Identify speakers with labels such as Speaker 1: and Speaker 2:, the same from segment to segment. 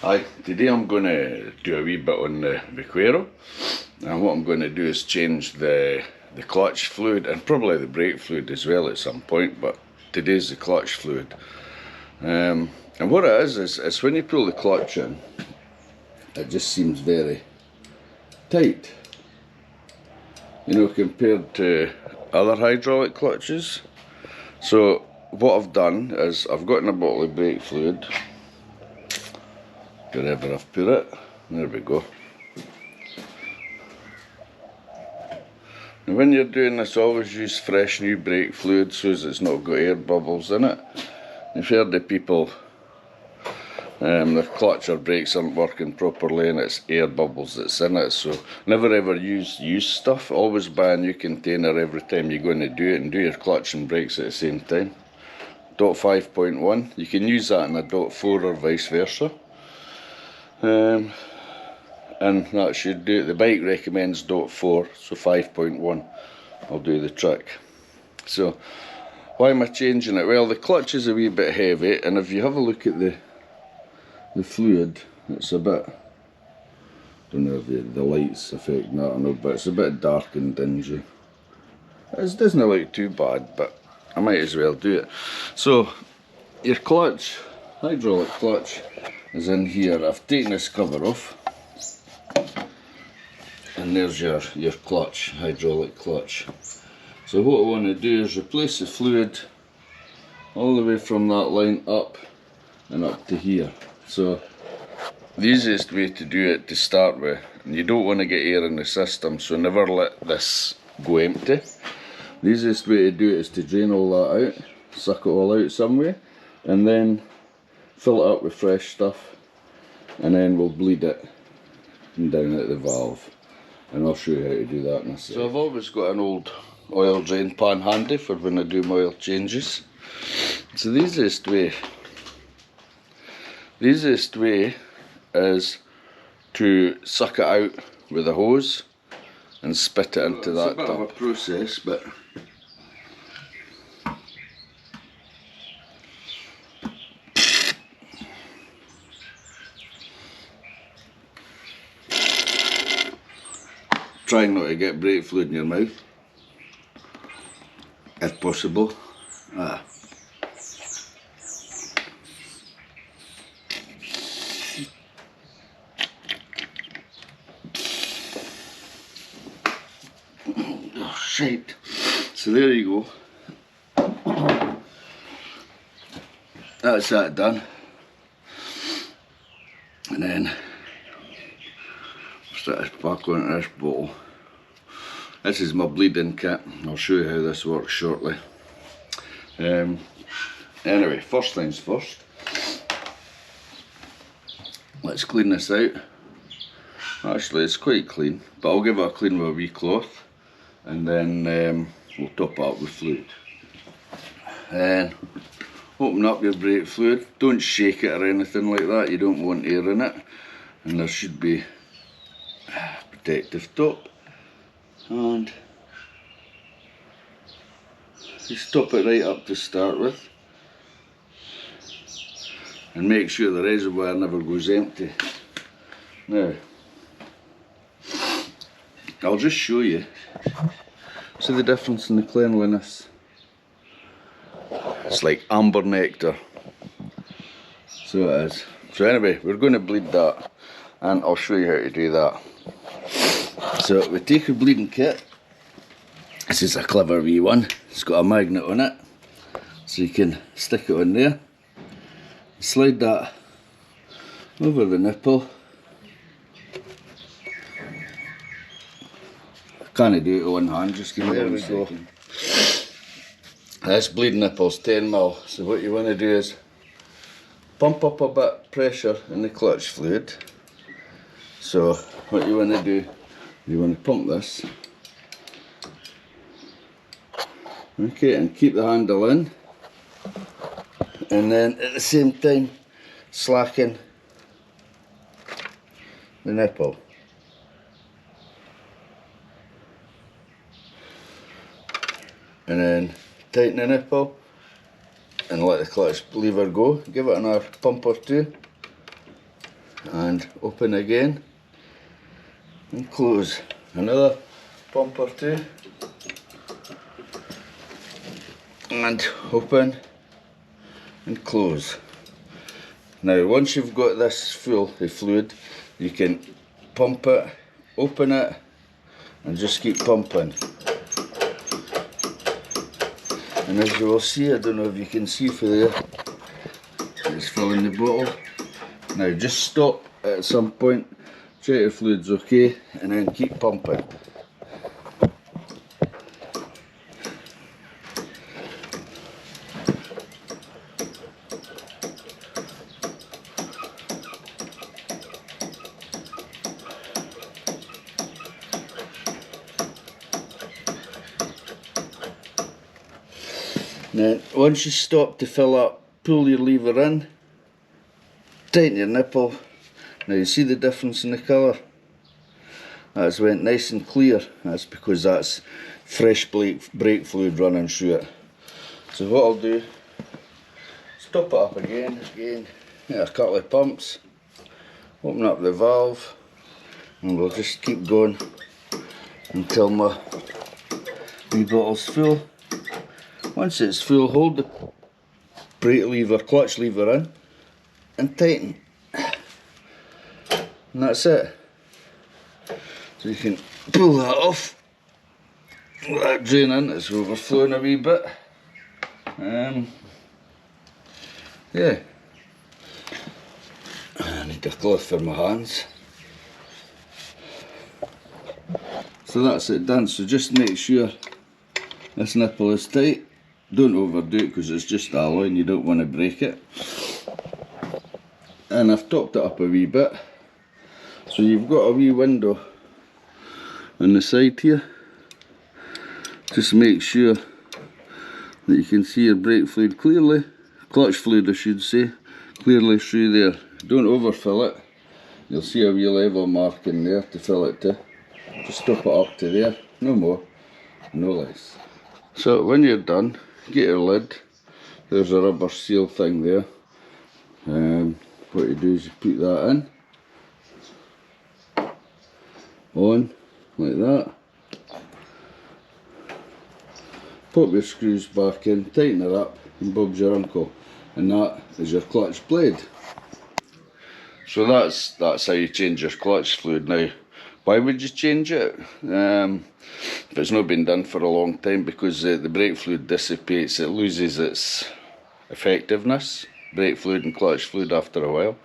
Speaker 1: Hi, today I'm going to do a wee bit on the Vaquero, and what I'm going to do is change the clutch fluid and probably the brake fluid as well at some point, but today's the clutch fluid. And what it is when you pull the clutch in, it just seems very tight, you know, compared to other hydraulic clutches. So what I've done is I've gotten a bottle of brake fluid, wherever I've put it. There we go. Now when you're doing this, always use fresh new brake fluid so as it's not got air bubbles in it. You've heard the people, their clutch or brakes aren't working properly and it's air bubbles that's in it, so never ever use used stuff. Always buy a new container every time you're going to do it, and do your clutch and brakes at the same time. Dot 5.1, you can use that in a dot 4 or vice versa. And that should do it. The bike recommends dot 4, so 5.1 will do the trick. So why am I changing it? Well, the clutch is a wee bit heavy, and if you have a look at the fluid, it's a bit, I don't know if the light's affecting that or not, but it's a bit dark and dingy. It doesn't look too bad, but I might as well do it. So your clutch, hydraulic clutch, is in here. I've taken this cover off, and there's your clutch, hydraulic clutch. So what I want to do is replace the fluid all the way from that line up and up to here. So the easiest way to do it to start with, and you don't want to get air in the system, so never let this go empty. The easiest way to do it is to drain all that out, suck it all out some way, and then fill it up with fresh stuff, and then we'll bleed it down at the valve, and I'll show you how to do that in a second. So I've always got an old oil drain pan handy for when I do my oil changes. So the easiest way is to suck it out with a hose and spit it into that tub. It's a bit of a process, but try not to get brake fluid in your mouth, if possible. Oh shit. So there you go. That's that done. And then start this back onto this bottle. This is my bleeding kit. I'll show you how this works shortly. Anyway, first things first. Let's clean this out. Actually, it's quite clean, but I'll give it a clean with a wee cloth, and then we'll top it up with fluid. Then open up your brake fluid. Don't shake it or anything like that. You don't want air in it, and there should be a protective top. And just top it right up to start with, and make sure the reservoir never goes empty. Now I'll just show you. See the difference in the cleanliness? It's like amber nectar. So it is. So anyway, we're going to bleed that, and I'll show you how to do that. So we take a bleeding kit. This is a clever wee one. It's got a magnet on it, so you can stick it on there. Slide that over the nipple. I can't do it with one hand, just give me 1 second. This bleeding nipple's 10mm, so what you want to do is pump up a bit of pressure in the clutch fluid. So what you want to do, you want to pump this, okay, and keep the handle in, and then at the same time slacken the nipple. And then tighten the nipple and let the clutch lever go. Give it another pump or two, and open again and close. Another pump or two and open and close. Now once you've got this full of fluid, you can pump it, open it and just keep pumping. And as you will see, I don't know if you can see for there, it's filling the bottle. Now just stop at some point, check your fluid's okay, and then keep pumping. Then once you stop to fill up, pull your lever in, tighten your nipple. Now you see the difference in the colour? That's went nice and clear. That's because that's fresh brake fluid running through it. So what I'll do, stop it up again, get a couple of pumps, open up the valve, and we'll just keep going until my wee bottle's full. Once it's full, hold the brake lever, clutch lever in and tighten. And that's it. So you can pull that off. Let that drain in, it's overflowing a wee bit. Yeah. I need a cloth for my hands. So that's it done. So just make sure this nipple is tight. Don't overdo it because it's just alloy and you don't want to break it. And I've topped it up a wee bit. So you've got a wee window on the side here. Just make sure that you can see your brake fluid clearly, clutch fluid I should say, clearly through there. Don't overfill it. You'll see a wee level mark in there to fill it to. Just top it up to there, no more, no less. So when you're done, get your lid. There's a rubber seal thing there. What you do is you put that in, on, like that. Pop your screws back in, tighten it up, and Bob's your uncle. And that is your clutch blade. So that's how you change your clutch fluid. Now, why would you change it? If it's not been done for a long time, because the brake fluid dissipates, it loses its effectiveness. Brake fluid and clutch fluid after a while,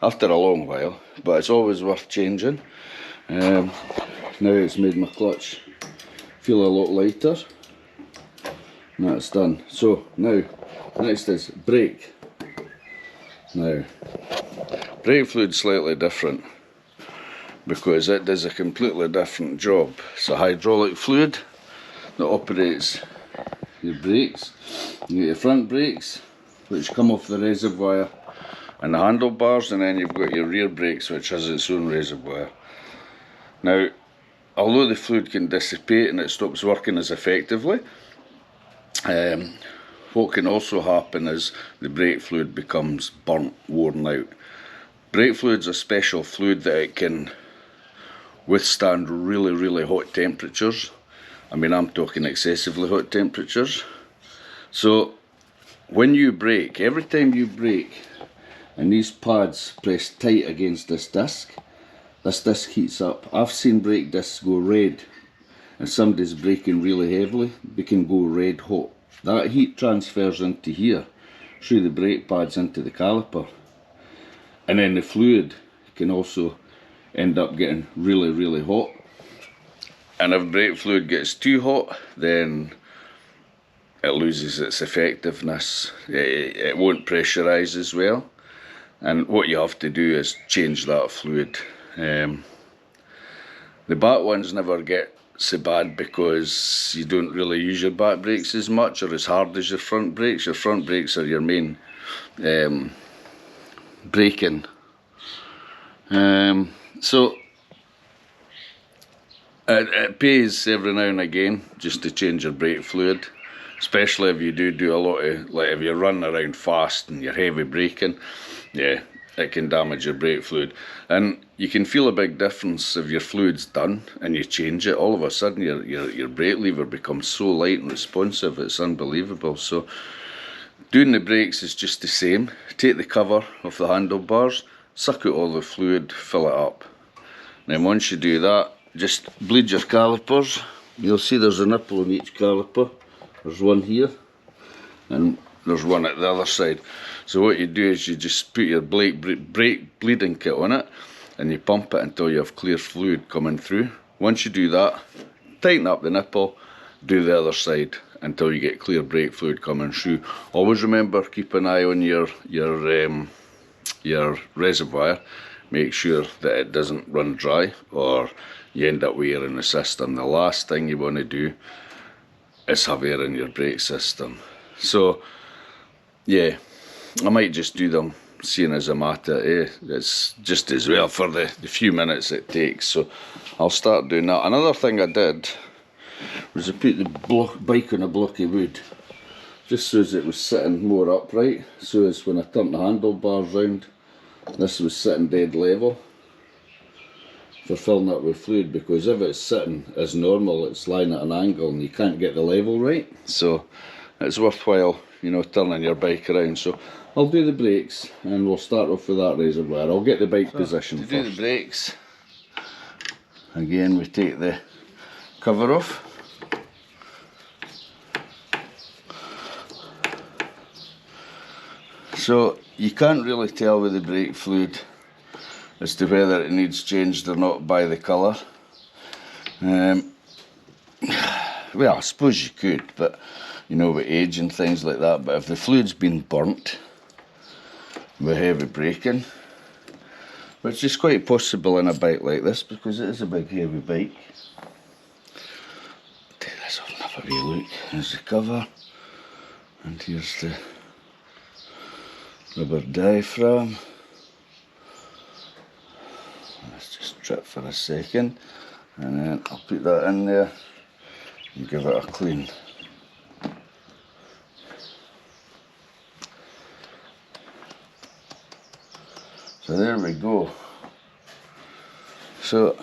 Speaker 1: after a long while, but it's always worth changing. Now it's made my clutch feel a lot lighter. And that's done. So now, next is brake. Now, brake fluid's slightly different because it does a completely different job. It's a hydraulic fluid that operates your brakes. You get your front brakes, which come off the reservoir and the handlebars, and then you've got your rear brakes, which has its own reservoir. Now, although the fluid can dissipate and it stops working as effectively, what can also happen is the brake fluid becomes burnt, worn out. Brake fluid's a special fluid that it can withstand really, really hot temperatures. I mean, I'm talking excessively hot temperatures. So when you brake, every time you brake and these pads press tight against this disc heats up. I've seen brake discs go red. If somebody's braking really heavily, they can go red hot. That heat transfers into here, through the brake pads into the caliper. And then the fluid can also end up getting really, really hot. And if brake fluid gets too hot, then it loses its effectiveness. It won't pressurise as well. And what you have to do is change that fluid. The back ones never get so bad because you don't really use your back brakes as much or as hard as your front brakes. Your front brakes are your main braking. So it pays every now and again just to change your brake fluid, especially if you do a lot of, like if you're running around fast and you're heavy braking. Yeah, it can damage your brake fluid. And you can feel a big difference if your fluid's done and you change it. All of a sudden your brake lever becomes so light and responsive, it's unbelievable. So doing the brakes is just the same. Take the cover off the handlebars, suck out all the fluid, fill it up. And then once you do that, just bleed your calipers. You'll see there's a nipple on each caliper. There's one here and there's one at the other side. So what you do is you just put your brake bleeding kit on it and you pump it until you have clear fluid coming through. Once you do that, tighten up the nipple, do the other side until you get clear brake fluid coming through. Always remember, keep an eye on your reservoir. Make sure that it doesn't run dry or you end up with air in the system. The last thing you want to do is have air in your brake system. So yeah, I might just do them seeing as I'm at it. It's just as well for the few minutes it takes. So I'll start doing that. Another thing I did was I put the bike on a block of wood, just so as it was sitting more upright, so as when I turned the handlebars round, this was sitting dead level for filling it with fluid, because if it's sitting as normal, it's lying at an angle and you can't get the level right. So it's worthwhile, you know, turning your bike around. So I'll do the brakes and we'll start off with that reservoir. I'll get the bike position first. To do the brakes, again we take the cover off. So you can't really tell with the brake fluid as to whether it needs changed or not by the colour. Well, I suppose you could, but you know, with age and things like that. But if the fluid's been burnt with heavy braking, which is quite possible in a bike like this because it is a big heavy bike. Take this off and have a wee look. There's the cover, and here's the rubber diaphragm. Let's just trip for a second, and then I'll put that in there and give it a clean. So there we go. So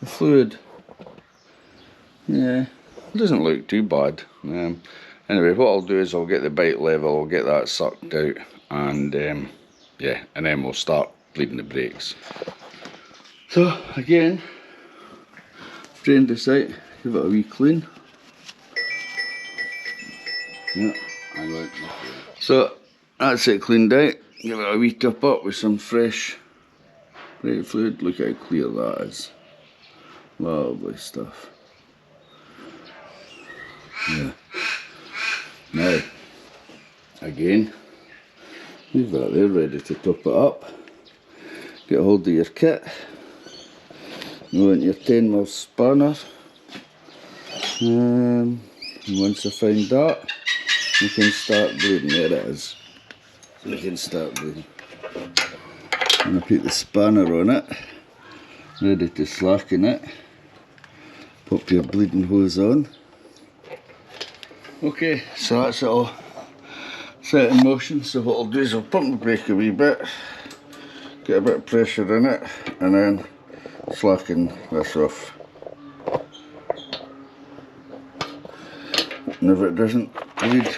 Speaker 1: the fluid, yeah, it doesn't look too bad. Anyway, what I'll do is I'll get the bike level, I'll get that sucked out, and yeah, and then we'll start bleeding the brakes. So again, drain this out, give it a wee clean. Yeah, I like that. So that's it cleaned out. Give it a wee top up with some fresh brake fluid. Look how clear that is. Lovely stuff. Yeah. Now, again, leave that there ready to top it up. Get a hold of your kit. You want your 10mm spanner. And once I find that, you can start bleeding. There it is. So we can start bleeding. And I put the spanner on it, ready to slacken it. Pop your bleeding hose on. Okay, so that's it all set in motion. So what I'll do is I'll pump the brake a wee bit, get a bit of pressure in it, and then slacken this off. And if it doesn't bleed,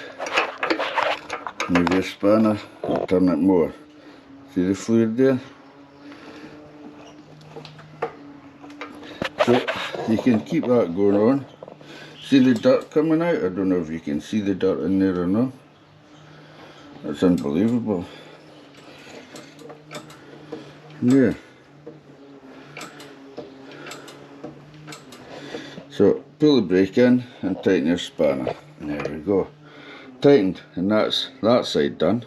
Speaker 1: move your spanner and turn it more. See the fluid there? So you can keep that going on. See the dirt coming out? I don't know if you can see the dirt in there or not. That's unbelievable. Yeah. So pull the brake in and tighten your spanner. And there we go. Tightened, and that's that side done.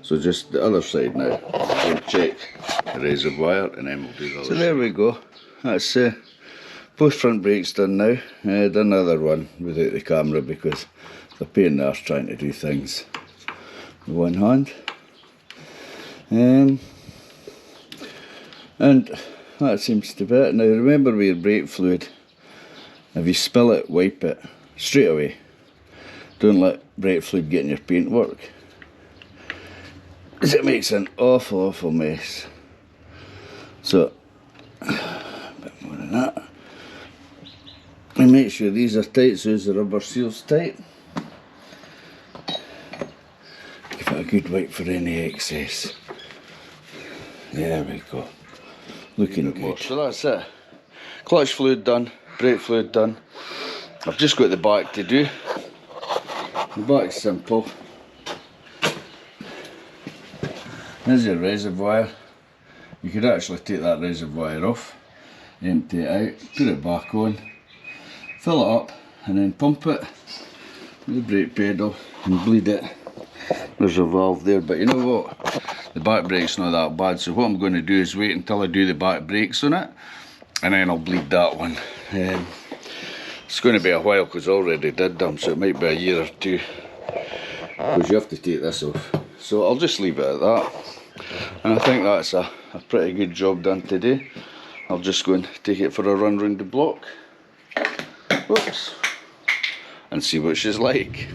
Speaker 1: So just the other side now. We'll check the reservoir and then we'll do the other side. So there we go. That's both front brakes done now. Done another one without the camera because it's a pain in the arse trying to do things with one hand. And that seems to be it. Now remember with your brake fluid, if you spill it, wipe it straight away. Don't let brake fluid get in your paintwork. is it makes an awful mess. So a bit more than that. And make sure these are tight, so as the rubber seal's tight. Give it a good wipe for any excess. There we go. Looking good. So that's it. Clutch fluid done, brake fluid done. I've just got the back to do. The back's simple. There's your reservoir. You could actually take that reservoir off, empty it out, put it back on, fill it up, and then pump it with the brake pedal and bleed it. There's a valve there, but you know what? The back brake's not that bad, so what I'm going to do is wait until I do the back brakes on it, and then I'll bleed that one. It's going to be a while because I already did them, so it might be a year or two, because you have to take this off. So I'll just leave it at that, and I think that's a pretty good job done today. I'll just go and take it for a run round the block. Whoops. And see what she's like.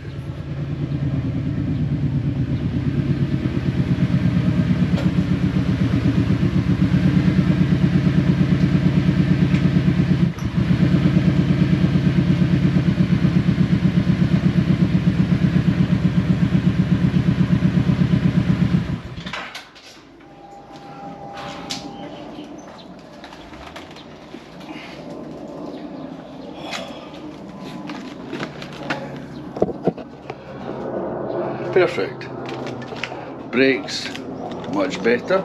Speaker 1: Perfect. Brakes, much better.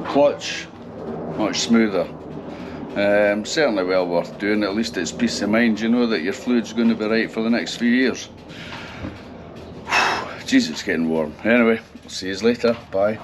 Speaker 1: Clutch, much smoother. Certainly well worth doing. At least it's peace of mind, you know that your fluid's going to be right for the next few years. Jeez, it's getting warm. Anyway, see you later. Bye.